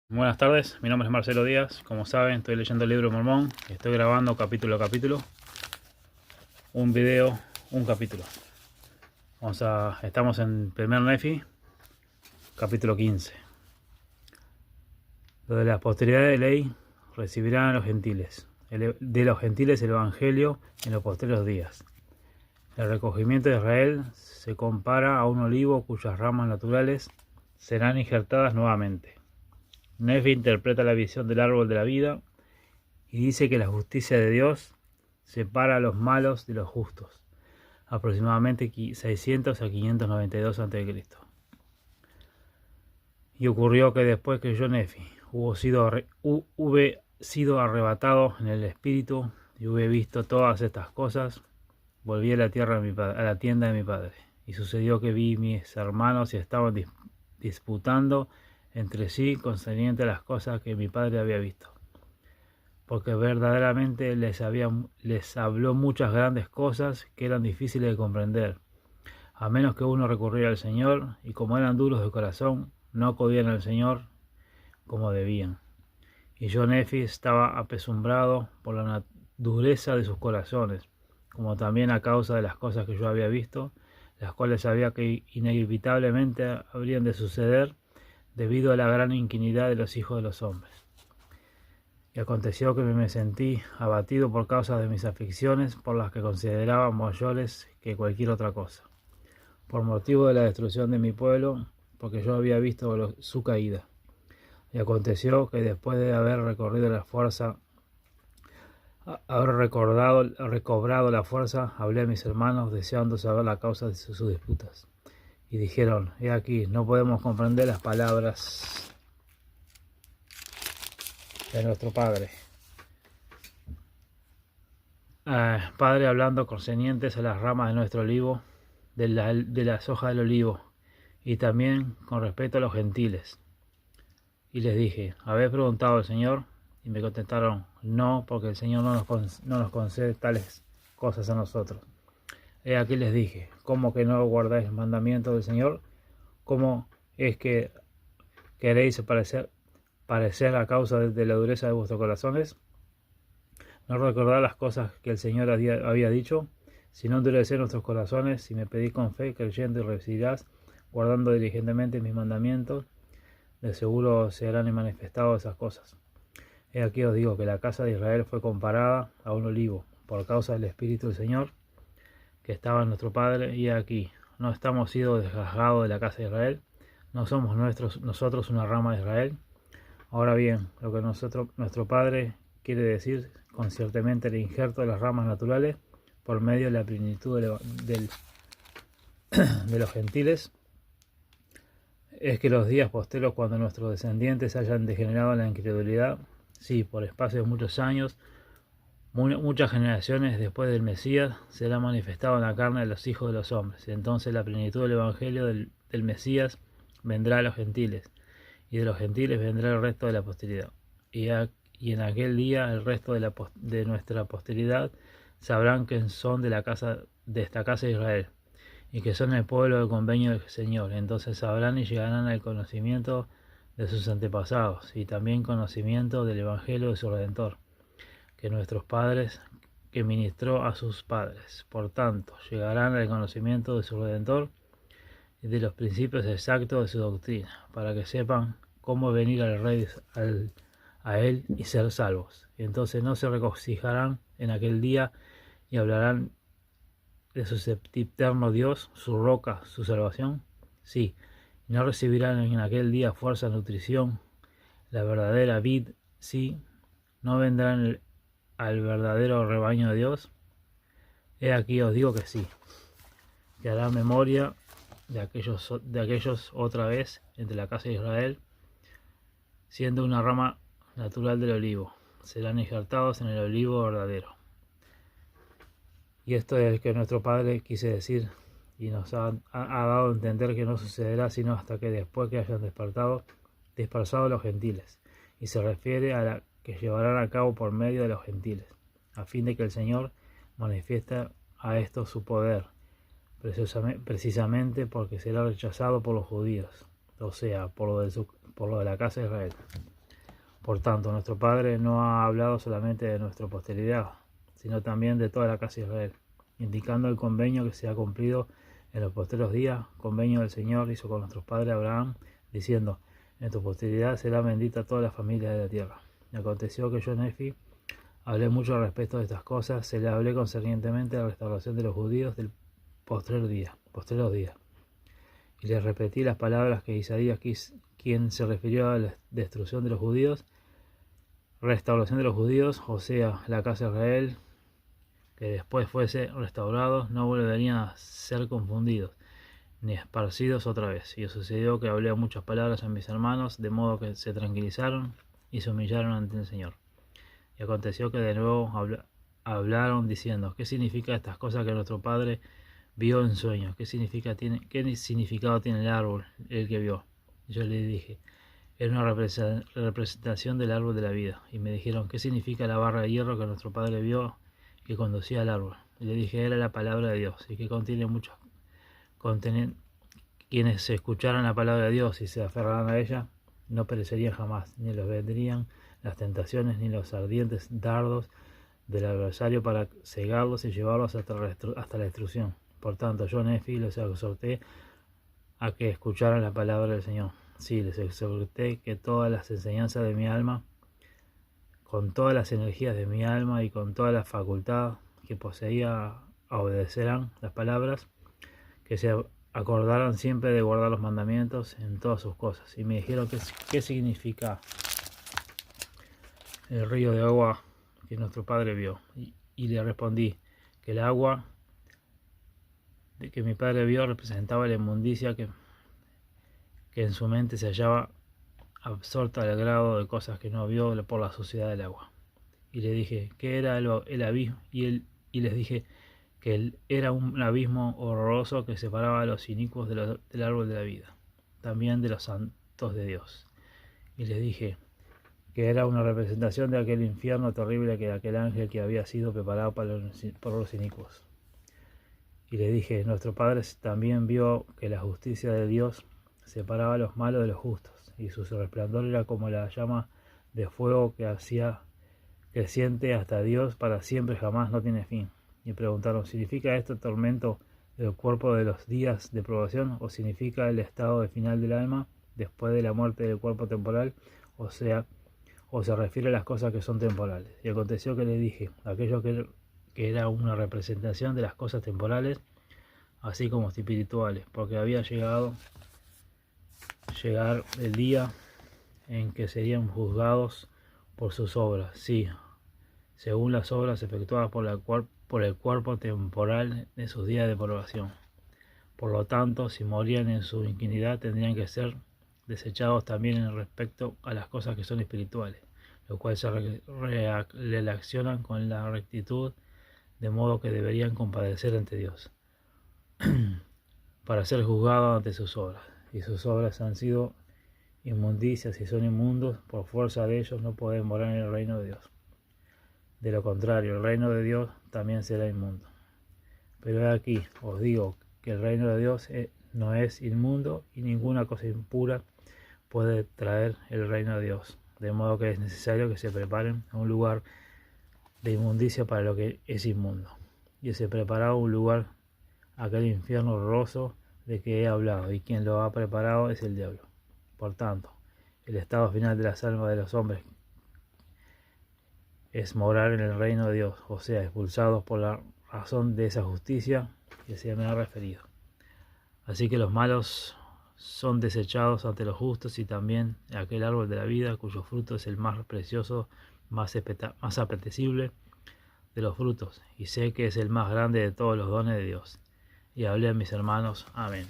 Buenas tardes, mi nombre es Marcelo Díaz. Como saben, estoy leyendo el libro de Mormón. Estoy grabando capítulo a capítulo, un video, un capítulo. Estamos en primer Nefi, capítulo 15. Lo de la posteridad de ley recibirán a los gentiles, de los gentiles el evangelio en los posteriores días. El recogimiento de Israel se compara a un olivo cuyas ramas naturales serán injertadas nuevamente. Nefi interpreta la visión del árbol de la vida y dice que la justicia de Dios separa a los malos de los justos, aproximadamente 600 a 592 a.C. Y ocurrió que después que yo, Nefi, hube sido arrebatado en el espíritu y hube visto todas estas cosas, volví a la tierra a la tienda de mi padre. Y sucedió que vi mis hermanos y estaban disputando entre sí concerniente a las cosas que mi padre había visto, porque verdaderamente les habló muchas grandes cosas que eran difíciles de comprender, a menos que uno recurriera al Señor, y como eran duros de corazón, no acudían al Señor como debían. Y yo, Nefi, estaba apesumbrado por la dureza de sus corazones, como también a causa de las cosas que yo había visto, las cuales sabía que inevitablemente habrían de suceder debido a la gran iniquidad de los hijos de los hombres. Y aconteció que me sentí abatido por causa de mis aflicciones, por las que consideraba mayores que cualquier otra cosa, por motivo de la destrucción de mi pueblo, porque yo había visto su caída. Y aconteció que después de haber recobrado la fuerza, hablé a mis hermanos, deseando saber la causa de sus disputas. Y dijeron: he aquí, no podemos comprender las palabras de nuestro Padre. Padre hablando concernientes a las ramas de nuestro olivo, de las hojas del olivo, y también con respecto a los gentiles. Y les dije: ¿habéis preguntado al Señor? Y me contestaron: no, porque el Señor no nos concede tales cosas a nosotros. He aquí les dije: ¿cómo que no guardáis el mandamiento del Señor? ¿Cómo es que queréis parecer a causa de la dureza de vuestros corazones? ¿No recordad las cosas que el Señor había dicho? Si no endurecer nuestros corazones, si me pedís con fe, creyendo, y recibirás, guardando diligentemente mis mandamientos, de seguro se harán manifestadas esas cosas. He aquí os digo que la casa de Israel fue comparada a un olivo, por causa del Espíritu del Señor, que estaba en nuestro Padre, y aquí, no estamos sido desgajados de la casa de Israel, no somos nosotros una rama de Israel. Ahora bien, lo que nuestro Padre quiere decir conciertamente el injerto de las ramas naturales por medio de la plenitud de los gentiles, es que los días posteros, cuando nuestros descendientes hayan degenerado en la incredulidad, sí, por espacio de muchos años, muchas generaciones después del Mesías, será manifestado en la carne de los hijos de los hombres. Entonces la plenitud del evangelio del Mesías vendrá a los gentiles, y de los gentiles vendrá el resto de la posteridad. Y en aquel día el resto de nuestra posteridad sabrán que son de esta casa de Israel, y que son el pueblo del convenio del Señor. Entonces sabrán y llegarán al conocimiento de sus antepasados, y también conocimiento del evangelio de su Redentor, que nuestros padres, que ministró a sus padres. Por tanto, llegarán al conocimiento de su Redentor y de los principios exactos de su doctrina, para que sepan cómo venir al Rey a él y ser salvos. Y entonces no se regocijarán en aquel día y hablarán de su sempiterno Dios, su roca, su salvación. Sí, y no recibirán en aquel día fuerza, nutrición, la verdadera vid. Sí, no vendrán al verdadero rebaño de Dios. He aquí os digo que sí, que hará memoria de aquellos otra vez entre la casa de Israel, siendo una rama natural del olivo. Serán injertados en el olivo verdadero. Y esto es el que nuestro Padre quise decir, y nos ha dado a entender que no sucederá sino hasta que después que hayan dispersado los gentiles, y se refiere a la que llevarán a cabo por medio de los gentiles, a fin de que el Señor manifiesta a esto su poder, precisamente porque será rechazado por los judíos, o sea, por lo de la casa de Israel. Por tanto, nuestro Padre no ha hablado solamente de nuestra posteridad, sino también de toda la casa de Israel, indicando el convenio que se ha cumplido en los posteros días, convenio del Señor hizo con nuestro padre Abraham, diciendo, en tu posteridad será bendita toda la familia de la tierra. Y aconteció que yo, Nefi, hablé mucho al respecto de estas cosas, se le hablé concernientemente a la restauración de los judíos del postreros días. Y les repetí las palabras que Isaías, quien se refirió a la destrucción de los judíos, restauración de los judíos, o sea, la casa de Israel, que después fuese restaurados, no volverían a ser confundidos, ni esparcidos otra vez. Y sucedió que hablé muchas palabras a mis hermanos, de modo que se tranquilizaron y se humillaron ante el Señor. Y aconteció que de nuevo hablaron diciendo, ¿qué significa estas cosas que nuestro Padre vio en sueños? ¿Qué significado tiene el árbol, el que vio? Y yo le dije, era una representación del árbol de la vida. Y me dijeron, ¿qué significa la barra de hierro que nuestro Padre vio que conducía al árbol? Y le dije, era la palabra de Dios, y que quienes se escucharan la palabra de Dios y se aferraran a ella, no perecerían jamás, ni los vendrían las tentaciones ni los ardientes dardos del adversario para cegarlos y llevarlos hasta la destrucción. Por tanto, yo, Nefi, les exhorté a que escucharan la palabra del Señor. Sí, les exhorté que todas las enseñanzas de mi alma, con todas las energías de mi alma y con toda la facultad que poseía, obedecerán las palabras, que se acordaran siempre de guardar los mandamientos en todas sus cosas. Y me dijeron, ¿qué significa el río de agua que nuestro Padre vio? Y le respondí que el agua que mi Padre vio representaba la inmundicia que en su mente se hallaba absorta al grado de cosas que no vio por la suciedad del agua. Y le dije, ¿qué era el abismo? Y les dije que era un abismo horroroso que separaba a los inicuos del árbol de la vida, también de los santos de Dios. Y les dije que era una representación de aquel infierno terrible, que de aquel ángel que había sido preparado por los inicuos. Y le dije, nuestro Padre también vio que la justicia de Dios separaba a los malos de los justos, y su resplandor era como la llama de fuego que hacía creciente hasta Dios para siempre, jamás no tiene fin. Y preguntaron, ¿significa esto tormento del cuerpo de los días de probación, o significa el estado de final del alma después de la muerte del cuerpo temporal, o se refiere a las cosas que son temporales? Y aconteció que le dije, aquello que era una representación de las cosas temporales, así como espirituales, porque había llegar el día en que serían juzgados por sus obras, sí, según las obras efectuadas por el cuerpo temporal de sus días de probación. Por lo tanto, si morían en su iniquidad, tendrían que ser desechados también en respecto a las cosas que son espirituales, lo cual se relacionan con la rectitud, de modo que deberían compadecer ante Dios para ser juzgados ante sus obras. Y sus obras han sido inmundicias y son inmundos, por fuerza de ellos no pueden morar en el reino de Dios. De lo contrario, el reino de Dios también será inmundo. Pero he aquí, os digo que el reino de Dios no es inmundo, y ninguna cosa impura puede traer el reino de Dios. De modo que es necesario que se preparen a un lugar de inmundicia para lo que es inmundo. Y se preparaba un lugar, aquel infierno horroroso de que he hablado, y quien lo ha preparado es el diablo. Por tanto, el estado final de las almas de los hombres es morar en el reino de Dios, o sea, expulsados por la razón de esa justicia que se me ha referido. Así que los malos son desechados ante los justos, y también aquel árbol de la vida, cuyo fruto es el más precioso, más apetecible de los frutos, y sé que es el más grande de todos los dones de Dios. Y hablé a mis hermanos. Amén.